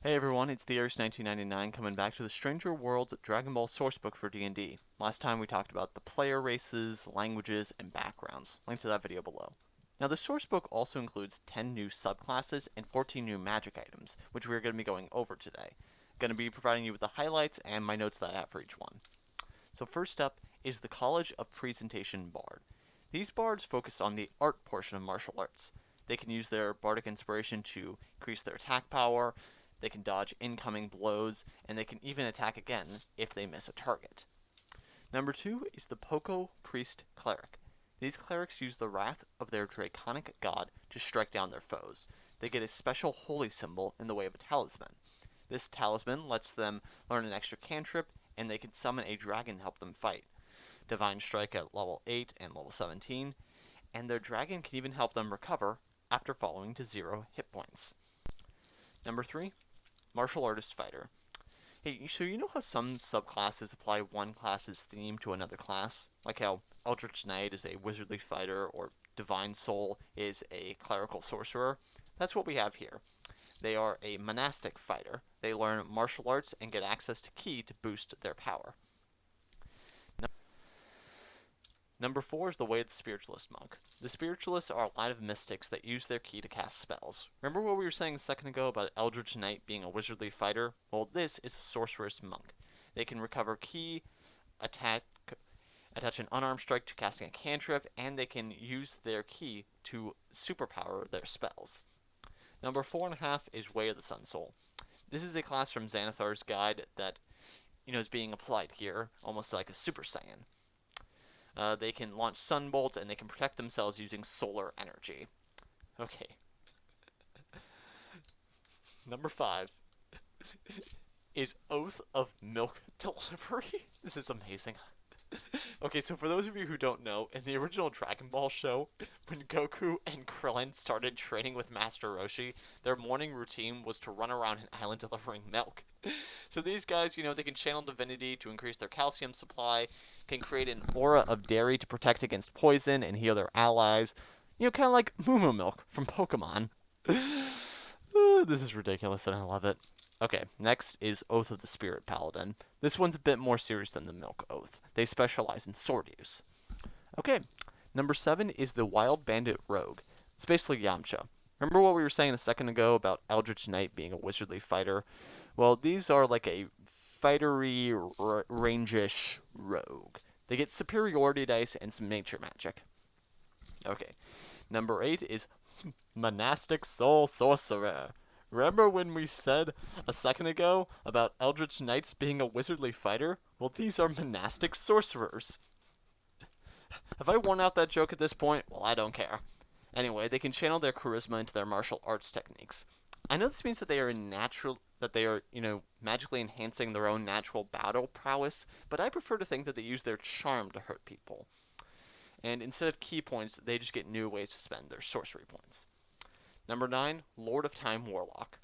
Hey everyone, it's the Earth 1999 coming back to the Stranger Worlds Dragon Ball sourcebook for D&D. Last time we talked about the player races, languages, and backgrounds. Link to that video below. Now the sourcebook also includes 10 new subclasses and 14 new magic items, which we're going to be going over today. Going to be providing you with the highlights and my notes that I have for each one. So first up is the College of Presentation Bard. These bards focus on the art portion of martial arts. They can use their bardic inspiration to increase their attack power, they can dodge incoming blows, and they can even attack again if they miss a target. Number 2 is the Poco Priest Cleric. These clerics use the wrath of their draconic god to strike down their foes. They get a special holy symbol in the way of a talisman. This talisman lets them learn an extra cantrip, and they can summon a dragon to help them fight. Divine Strike at level 8 and level 17, and their dragon can even help them recover after falling to 0 hit points. Number 3, Martial Artist Fighter. Hey, so you know how some subclasses apply one class's theme to another class? Like how Eldritch Knight is a wizardly fighter, or Divine Soul is a clerical sorcerer? That's what we have here. They are a monastic fighter. They learn martial arts and get access to ki to boost their power. Number 4 is the Way of the Spiritualist Monk. The Spiritualists are a line of mystics that use their ki to cast spells. Remember what we were saying a second ago about Eldritch Knight being a wizardly fighter? Well, this is a sorceress monk. They can recover ki, attach an unarmed strike to casting a cantrip, and they can use their ki to superpower their spells. Number 4.5 is Way of the Sun Soul. This is a class from Xanathar's Guide that is being applied here, almost like a Super Saiyan. They can launch sunbolts, and they can protect themselves using solar energy. Okay. Number 5 is Oath of Milk Delivery. This is amazing. Okay, so for those of you who don't know, in the original Dragon Ball show, when Goku and Krillin started training with Master Roshi, their morning routine was to run around an island delivering milk. So these guys, they can channel divinity to increase their calcium supply, can create an aura of dairy to protect against poison and heal their allies. Kind of like Moo Moo Milk from Pokemon. This is ridiculous and I love it. Okay, next is Oath of the Spirit Paladin. This one's a bit more serious than the Milk Oath. They specialize in sword use. Okay, number 7 is the Wild Bandit Rogue. It's basically Yamcha. Remember what we were saying a second ago about Eldritch Knight being a wizardly fighter? Well, these are like a fightery, range-ish rogue. They get superiority dice and some nature magic. Okay, number 8 is Monastic Soul Sorcerer. Remember when we said a second ago about Eldritch Knights being a wizardly fighter? Well, these are monastic sorcerers. Have I worn out that joke at this point? Well, I don't care. Anyway, they can channel their charisma into their martial arts techniques. I know this means that they are magically enhancing their own natural battle prowess, but I prefer to think that they use their charm to hurt people. And instead of ki points, they just get new ways to spend their sorcery points. Number 9, Lord of Time Warlock.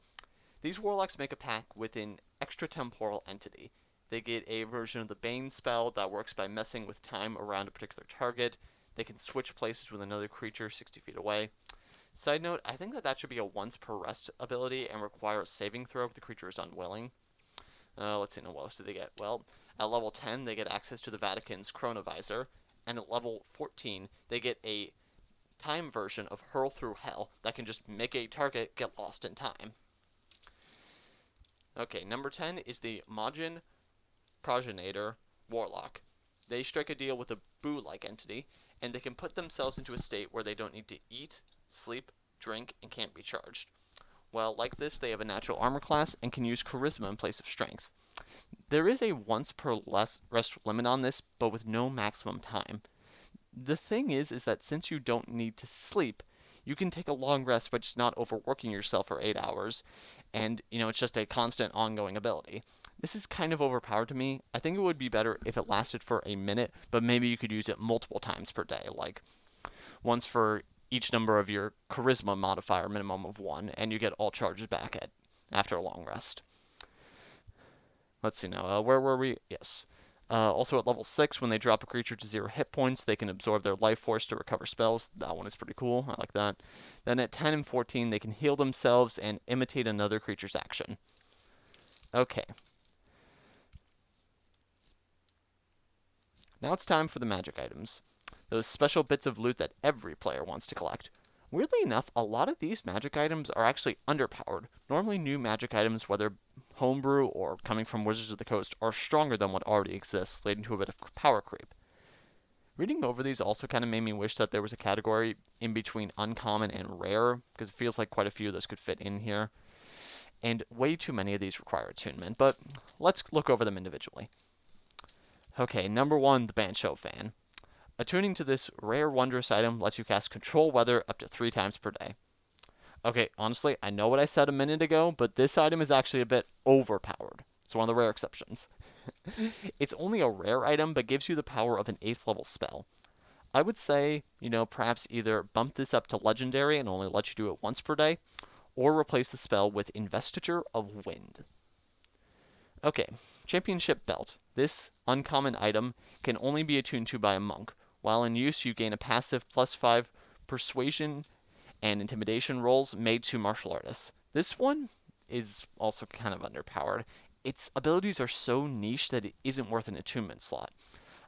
These warlocks make a pact with an extratemporal entity. They get a version of the Bane spell that works by messing with time around a particular target. They can switch places with another creature 60 feet away. Side note, I think that should be a once per rest ability and require a saving throw if the creature is unwilling. Let's see, what else do they get? Well, at level 10, they get access to the Vatican's Chronovisor, and at level 14, they get a time version of Hurl Through Hell that can just make a target get lost in time. Okay, number 10 is the Majin Progenitor Warlock. They strike a deal with a Boo-like entity, and they can put themselves into a state where they don't need to eat, sleep, drink, and can't be charged. Well, like this, they have a natural armor class and can use charisma in place of strength. There is a once per rest limit on this, but with no maximum time. The thing is that since you don't need to sleep, you can take a long rest by just not overworking yourself for 8 hours, and, it's just a constant ongoing ability. This is kind of overpowered to me. I think it would be better if it lasted for a minute, but maybe you could use it multiple times per day, like once for each number of your charisma modifier, minimum of 1, and you get all charges back after a long rest. Let's see now, where were we? Yes. Also at level 6, when they drop a creature to 0 hit points, they can absorb their life force to recover spells. That one is pretty cool. I like that. Then at 10 and 14, they can heal themselves and imitate another creature's action. Okay. Now it's time for the magic items. Those special bits of loot that every player wants to collect. Weirdly enough, a lot of these magic items are actually underpowered. Normally new magic items, whether homebrew or coming from Wizards of the Coast, are stronger than what already exists, leading to a bit of power creep. Reading over these also kind of made me wish that there was a category in between uncommon and rare, because it feels like quite a few of those could fit in here. And way too many of these require attunement, but let's look over them individually. Okay, number one, the Bancho Fan. Attuning to this rare wondrous item lets you cast Control Weather up to 3 times per day. Okay, honestly, I know what I said a minute ago, but this item is actually a bit overpowered. It's one of the rare exceptions. It's only a rare item, but gives you the power of an 8th level spell. I would say, perhaps either bump this up to Legendary and only let you do it once per day, or replace the spell with Investiture of Wind. Okay, Championship Belt. This uncommon item can only be attuned to by a monk. While in use, you gain a passive +5 persuasion and intimidation rolls made to martial artists. This one is also kind of underpowered. Its abilities are so niche that it isn't worth an attunement slot.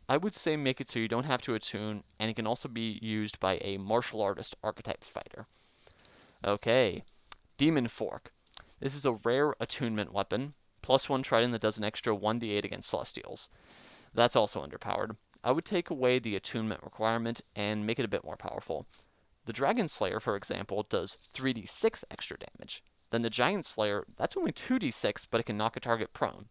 I would say make it so you don't have to attune, and it can also be used by a martial artist archetype fighter. Okay, Demon Fork. This is a rare attunement weapon, +1 trident that does an extra 1d8 against Celestials. That's also underpowered. I would take away the attunement requirement and make it a bit more powerful. The Dragon Slayer, for example, does 3d6 extra damage. Then the Giant Slayer, that's only 2d6, but it can knock a target prone.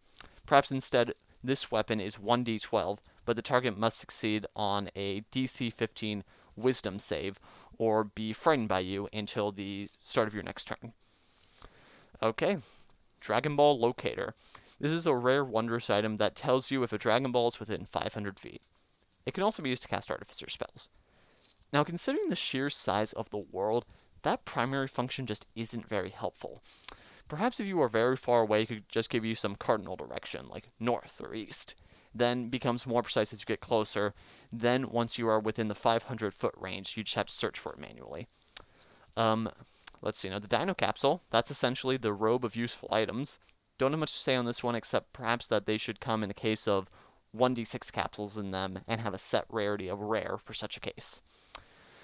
Perhaps instead, this weapon is 1d12, but the target must succeed on a DC 15 Wisdom save, or be frightened by you until the start of your next turn. Okay, Dragon Ball Locator. This is a rare wondrous item that tells you if a Dragon Ball is within 500 feet. It can also be used to cast Artificer spells. Now, considering the sheer size of the world, that primary function just isn't very helpful. Perhaps if you are very far away, it could just give you some cardinal direction, like north or east. Then becomes more precise as you get closer. Then, once you are within the 500-foot range, you just have to search for it manually. Let's see, now the Dino Capsule, that's essentially the robe of useful items. Don't have much to say on this one, except perhaps that they should come in a case of 1d6 capsules in them and have a set rarity of rare for such a case.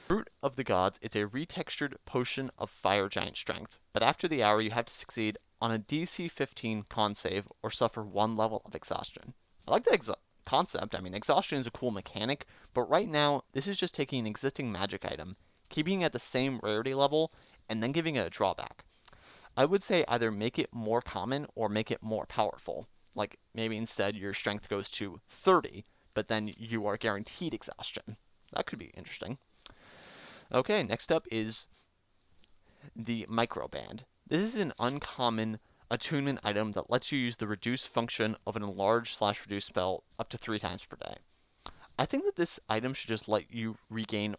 Fruit of the Gods is a retextured potion of fire giant strength, but after the hour you have to succeed on a DC 15 con save or suffer 1 level of exhaustion. I like the concept. I mean, exhaustion is a cool mechanic, but right now this is just taking an existing magic item, keeping it at the same rarity level, and then giving it a drawback. I would say either make it more common or make it more powerful. Like maybe instead your strength goes to 30, but then you are guaranteed exhaustion. That could be interesting. Okay, next up is the Microband. This is an uncommon attunement item that lets you use the reduce function of an enlarge/reduce spell up to 3 times per day. I think that this item should just let you regain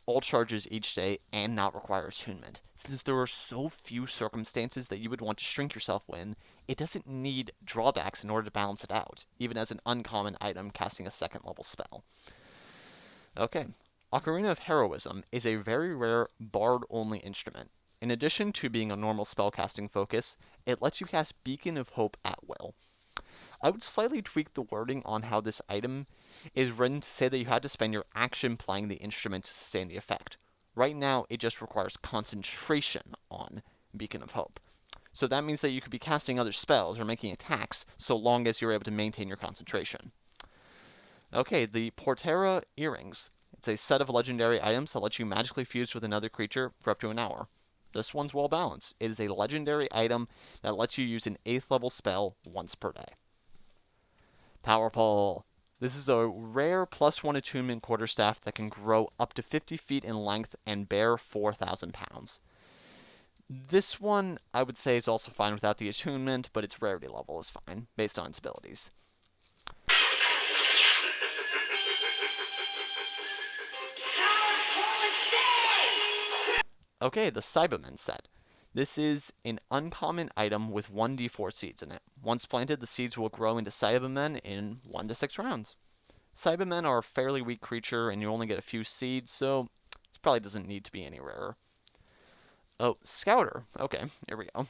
all charges each day and not require attunement. Since there are so few circumstances that you would want to shrink yourself in, it doesn't need drawbacks in order to balance it out, even as an uncommon item casting a 2nd level spell. Okay, Ocarina of Heroism is a very rare bard-only instrument. In addition to being a normal spellcasting focus, it lets you cast Beacon of Hope at will. I would slightly tweak the wording on how this item is written to say that you had to spend your action playing the instrument to sustain the effect. Right now, it just requires concentration on Beacon of Hope. So that means that you could be casting other spells or making attacks so long as you're able to maintain your concentration. Okay, the Portera Earrings. It's a set of legendary items that lets you magically fuse with another creature for up to an hour. This one's well balanced. It is a legendary item that lets you use an 8th level spell once per day. Power Pole. This is a rare +1 attunement quarterstaff that can grow up to 50 feet in length and bear 4,000 pounds. This one, I would say, is also fine without the attunement, but its rarity level is fine, based on its abilities. Okay, the Cybermen set. This is an uncommon item with 1d4 seeds in it. Once planted, the seeds will grow into Cybermen in 1 to 6 rounds. Cybermen are a fairly weak creature, and you only get a few seeds, so it probably doesn't need to be any rarer. Oh, Scouter. Okay, here we go.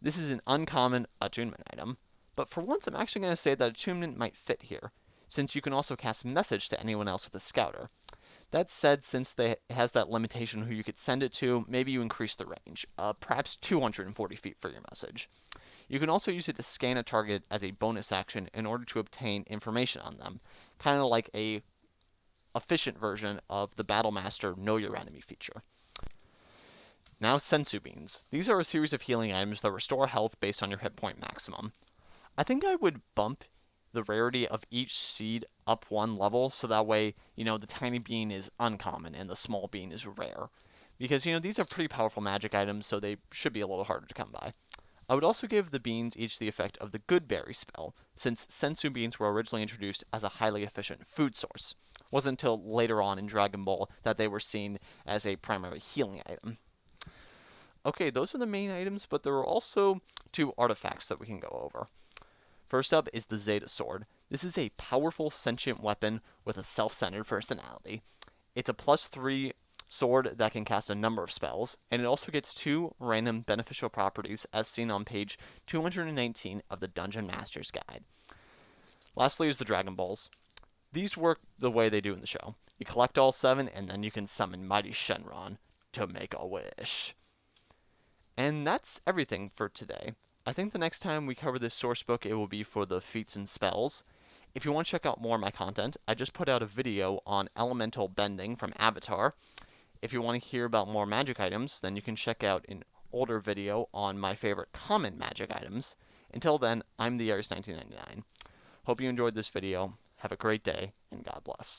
This is an uncommon attunement item, but for once I'm actually going to say that attunement might fit here, since you can also cast message to anyone else with a scouter. That said, since it has that limitation who you could send it to, maybe you increase the range, perhaps 240 feet for your message. You can also use it to scan a target as a bonus action in order to obtain information on them, kind of like a efficient version of the Battlemaster Know Your Enemy feature. Now, Sensu Beans. These are a series of healing items that restore health based on your hit point maximum. I think I would bump the rarity of each seed up one level so that way, the tiny bean is uncommon and the small bean is rare. Because, these are pretty powerful magic items, so they should be a little harder to come by. I would also give the beans each the effect of the Good Berry spell, since sensu beans were originally introduced as a highly efficient food source. It wasn't until later on in Dragon Ball that they were seen as a primary healing item. Okay, those are the main items, but there are also 2 artifacts that we can go over. First up is the Zeta Sword. This is a powerful sentient weapon with a self-centered personality. It's a +3 sword that can cast a number of spells, and it also gets 2 random beneficial properties as seen on page 219 of the Dungeon Master's Guide. Lastly is the Dragon Balls. These work the way they do in the show. You collect all 7, and then you can summon Mighty Shenron to make a wish. And that's everything for today. I think the next time we cover this source book, it will be for the feats and spells. If you want to check out more of my content, I just put out a video on elemental bending from Avatar. If you want to hear about more magic items, then you can check out an older video on my favorite common magic items. Until then, I'm the Aries1999. Hope you enjoyed this video. Have a great day, and God bless.